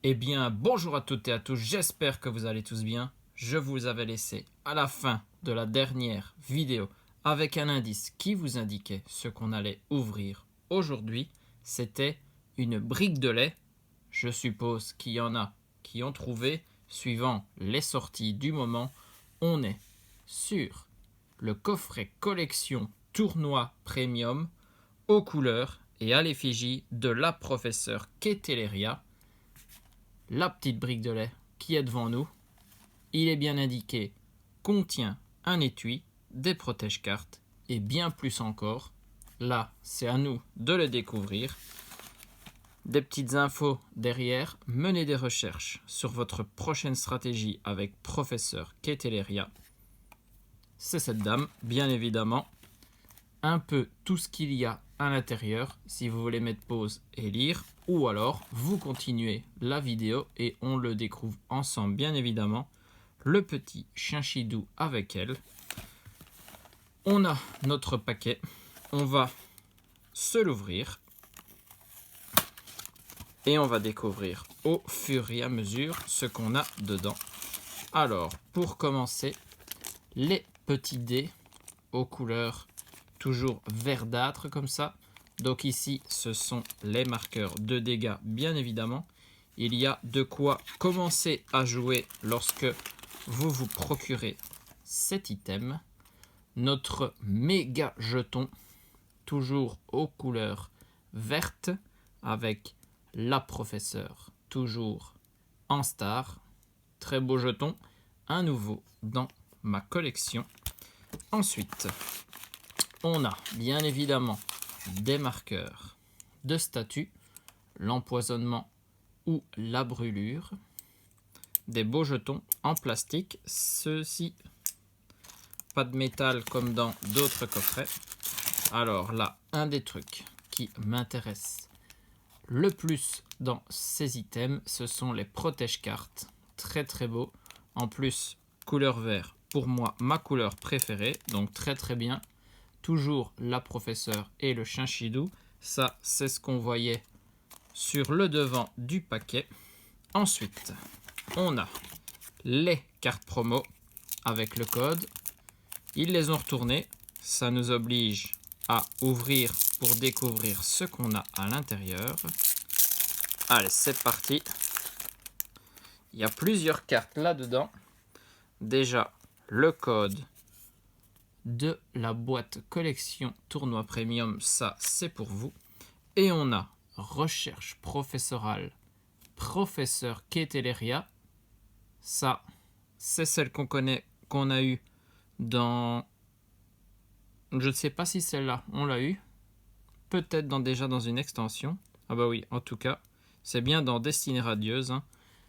Eh bien, bonjour à toutes et à tous, j'espère que vous allez tous bien. Je vous avais laissé à la fin de la dernière vidéo avec un indice qui vous indiquait ce qu'on allait ouvrir aujourd'hui. C'était une brique de lait. Je suppose qu'il y en a qui ont trouvé, suivant les sorties du moment. On est sur le coffret collection tournoi premium aux couleurs et à l'effigie de la professeure Keteleria. La petite brique de lait qui est devant nous, il est bien indiqué, contient un étui, des protège-cartes et bien plus encore. Là, c'est à nous de le découvrir. Des petites infos derrière, menez des recherches sur votre prochaine stratégie avec professeur Keteleria. C'est cette dame, bien évidemment. Un peu tout ce qu'il y a à l'intérieur, si vous voulez mettre pause et lire, ou alors vous continuez la vidéo et on le découvre ensemble, bien évidemment. Le petit chinchidou avec elle. On a notre paquet, on va se l'ouvrir et on va découvrir au fur et à mesure ce qu'on a dedans. Alors, pour commencer, les petits dés aux couleurs toujours verdâtres comme ça. Donc ici, ce sont les marqueurs de dégâts, bien évidemment. Il y a de quoi commencer à jouer lorsque vous vous procurez cet item. Notre méga jeton, toujours aux couleurs vertes, avec la professeure, toujours en star. Très beau jeton, un nouveau dans ma collection. Ensuite, on a bien évidemment des marqueurs de statut, l'empoisonnement ou la brûlure, des beaux jetons en plastique, ceux-ci pas de métal comme dans d'autres coffrets. Alors là, un des trucs qui m'intéresse le plus dans ces items, ce sont les protège-cartes, très très beaux, en plus couleur vert, pour moi ma couleur préférée, donc très très bien. Toujours la professeure et le chinchidou. Ça, c'est ce qu'on voyait sur le devant du paquet. Ensuite, on a les cartes promo avec le code. Ils les ont retournées. Ça nous oblige à ouvrir pour découvrir ce qu'on a à l'intérieur. Allez, c'est parti. Il y a plusieurs cartes là-dedans. Déjà, le code de la boîte collection tournoi premium, ça c'est pour vous. Et on a recherche professorale professeur Keteleria, ça c'est celle qu'on connaît, qu'on a eu dans, je ne sais pas si celle-là on l'a eu, peut-être déjà dans une extension. Ah bah oui, en tout cas c'est bien dans Destinée radieuse, hein,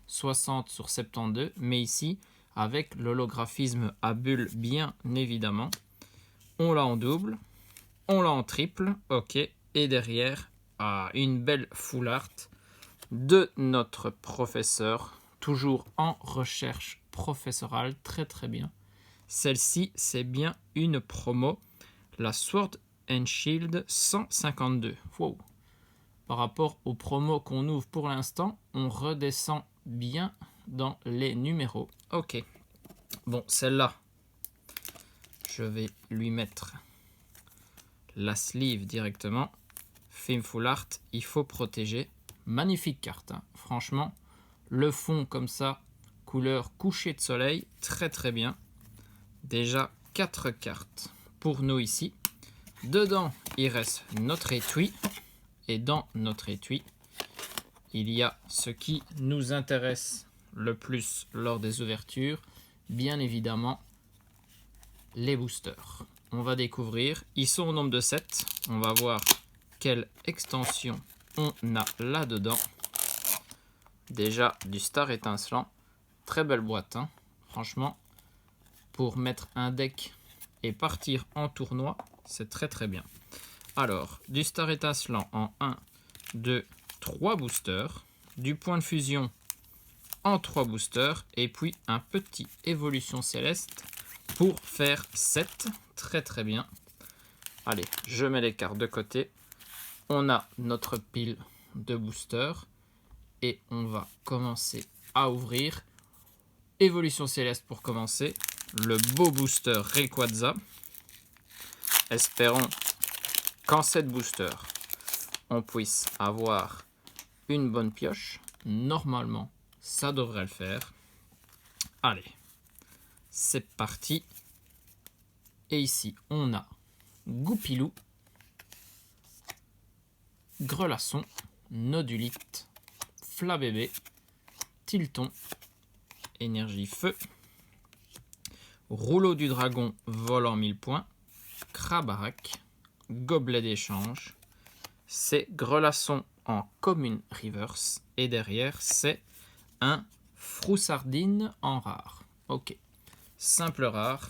60 sur 72, mais ici avec l'holographisme à bulle, bien évidemment. On l'a en double, on l'a en triple, ok, et derrière, une belle full art de notre professeur, toujours en recherche professorale, très très bien. Celle-ci, c'est bien une promo, la Sword and Shield 152. Wow. Par rapport aux promos qu'on ouvre pour l'instant, on redescend bien dans les numéros. Ok, bon, celle-là, je vais lui mettre la sleeve directement. Film full art, il faut protéger. Magnifique carte, hein. Franchement, le fond comme ça, couleur coucher de soleil, très très bien. Déjà 4 cartes pour nous ici. Dedans, il reste notre étui. Et dans notre étui, il y a ce qui nous intéresse le plus lors des ouvertures, bien évidemment, les boosters. On va découvrir, ils sont au nombre de 7. On va voir quelle extension on a là-dedans. Déjà du star étincelant, très belle boîte, hein. Franchement, pour mettre un deck et partir en tournoi, c'est très très bien. Alors, du star étincelant en 1, 2, 3 boosters, du point de fusion en 3 boosters, et puis un petit évolution céleste pour faire 7, très très bien. Allez, je mets les cartes de côté. On a notre pile de boosters Et on va commencer à ouvrir. Évolution céleste pour commencer. Le beau booster Rayquaza. Espérons qu'en cette booster, on puisse avoir une bonne pioche. Normalement, ça devrait le faire. Allez, c'est parti. Et ici, on a Goupilou, Grelasson, Nodulite, Flabébé, Tilton, Énergie Feu, Rouleau du Dragon volant 1000 points, Krabarak, Gobelet d'échange, c'est Grelasson en commune reverse et derrière c'est un Froussardine en rare. Ok, simple rare.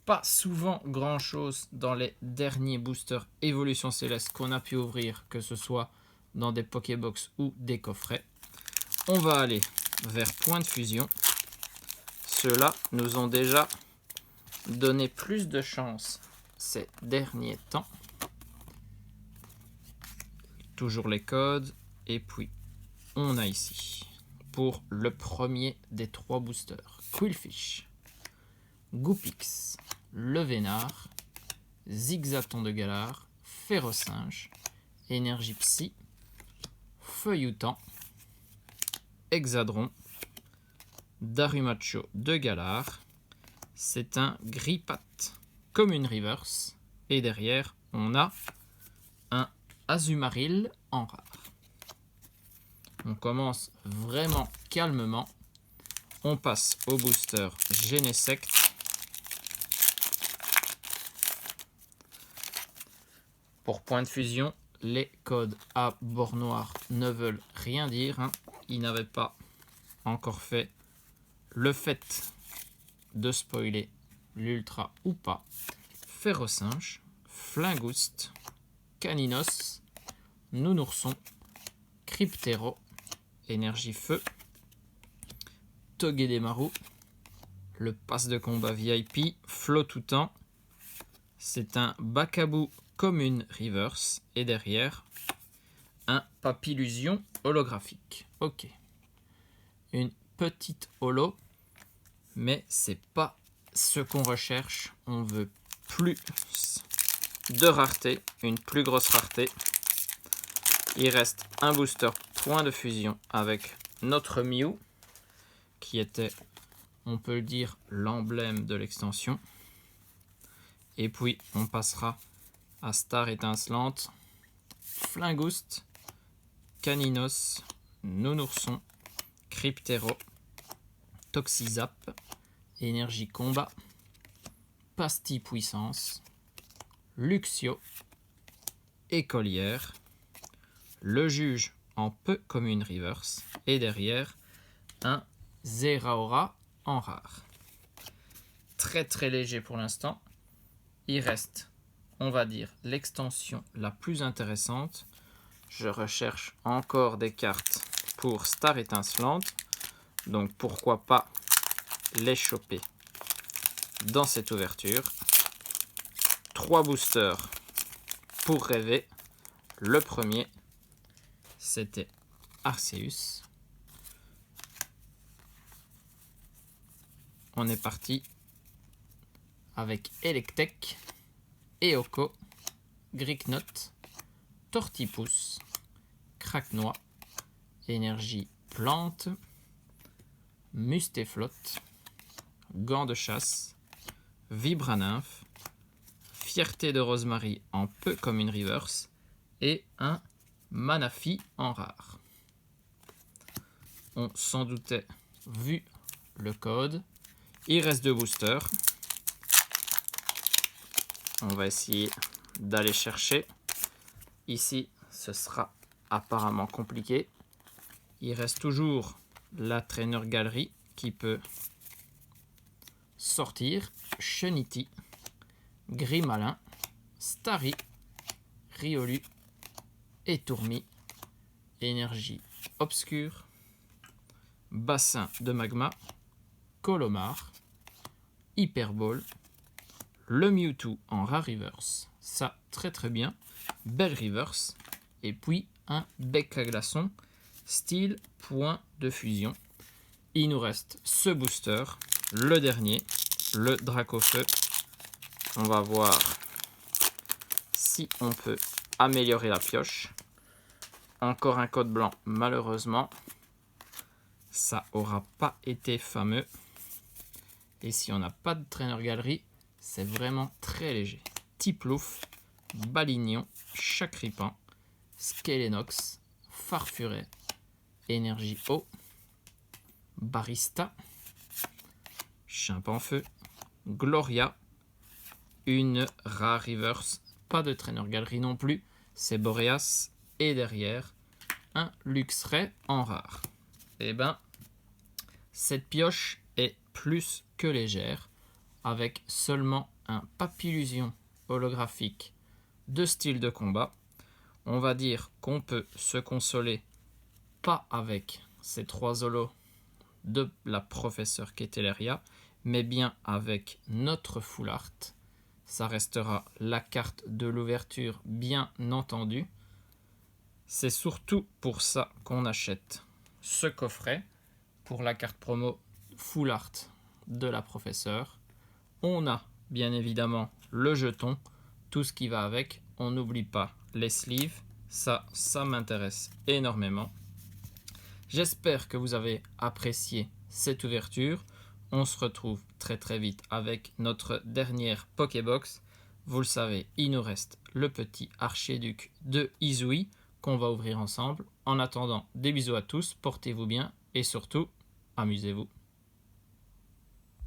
Pas souvent grand chose dans les derniers boosters évolution céleste qu'on a pu ouvrir, que ce soit dans des Pokébox ou des coffrets. On va aller vers Point de Fusion. Ceux-là nous ont déjà donné plus de chance ces derniers temps. Toujours les codes. Et puis, on a ici, pour le premier des 3 boosters, Quillfish, Goupix, Levénard, Zigzaton de Galar, Férocinge, Énergie Psy, Feuilloutant, Hexadron, Darumacho de Galar. C'est un Gripat commune reverse. Et derrière, on a un Azumarill en rare. On commence vraiment calmement. On passe au booster Genesect. Pour Point de Fusion, les codes à bord noir ne veulent rien dire. Ils n'avaient pas encore fait le fait de spoiler l'ultra ou pas. Férocinge, Flingouste, Caninos, Nounourson, Cryptero, Énergie Feu, Togedemaru, le pass de combat VIP, Flottoutant, c'est un Bacabou commune reverse et derrière un Papillusion holographique. Ok, une petite holo, mais c'est pas ce qu'on recherche. On veut plus de rareté, une plus grosse rareté. Il reste un booster Point de Fusion avec notre Mew, qui était, on peut le dire, l'emblème de l'extension. Et puis, on passera à Star Étincelante, Flingouste, Caninos, Nounourson, Cryptero, Toxizap, Énergie Combat, Pastille Puissance, Luxio, Écolière, le Juge en peu commune reverse et derrière un Zeraora en rare. Très très léger pour l'instant. Il reste, on va dire, l'extension la plus intéressante. Je recherche encore des cartes pour Star Étincelante. Donc pourquoi pas les choper dans cette ouverture. 3 boosters pour rêver. Le premier, c'était Arceus. On est parti avec Electek, Eoko, Gricknot, Tortipousse, Craquenois, Énergie Plante, Mustéflotte, Gants de chasse, Vibranymphe, Fierté de Rosemary en peu comme une reverse et un Manaphy en rare. On s'en doutait vu le code. Il reste 2 boosters. On va essayer d'aller chercher. Ici, ce sera apparemment compliqué. Il reste toujours la Trainer Galerie qui peut sortir. Chenity, Grimalin, Starry, Riolu et Tourmi. Énergie Obscure, Bassin de Magma, Colomar, Hyperball, le Mewtwo en rare reverse, ça très très bien, belle reverse, et puis un bec à glaçon style point de fusion. Il nous reste ce booster, le dernier, le Dracofeu. On va voir si on peut améliorer la pioche. Encore un code blanc, malheureusement. Ça aura pas été fameux. Et si on n'a pas de traîneur galerie, c'est vraiment très léger. Tiplouf, Balignon, Chacripin, Skelenox, Farfuret, Énergie Eau, Barista, Chimpanfeu, Gloria, une rare reverse, pas de traîneur galerie non plus, c'est Boreas, et derrière, un Luxray en rare. Et ben, cette pioche est plus que légère, avec seulement un Papillusion holographique de style de combat. On va dire qu'on peut se consoler pas avec ces 3 holos de la professeure Keteleria, mais bien avec notre Full Art. Ça restera la carte de l'ouverture, bien entendu. C'est surtout pour ça qu'on achète ce coffret, pour la carte promo Full Art de la professeure. On a bien évidemment le jeton, tout ce qui va avec. On n'oublie pas les sleeves, ça m'intéresse énormément. J'espère que vous avez apprécié cette ouverture. On se retrouve très très vite avec notre dernière Pokébox. Vous le savez, il nous reste le petit Archiduc de Izui qu'on va ouvrir ensemble. En attendant, des bisous à tous, portez-vous bien et surtout, amusez-vous.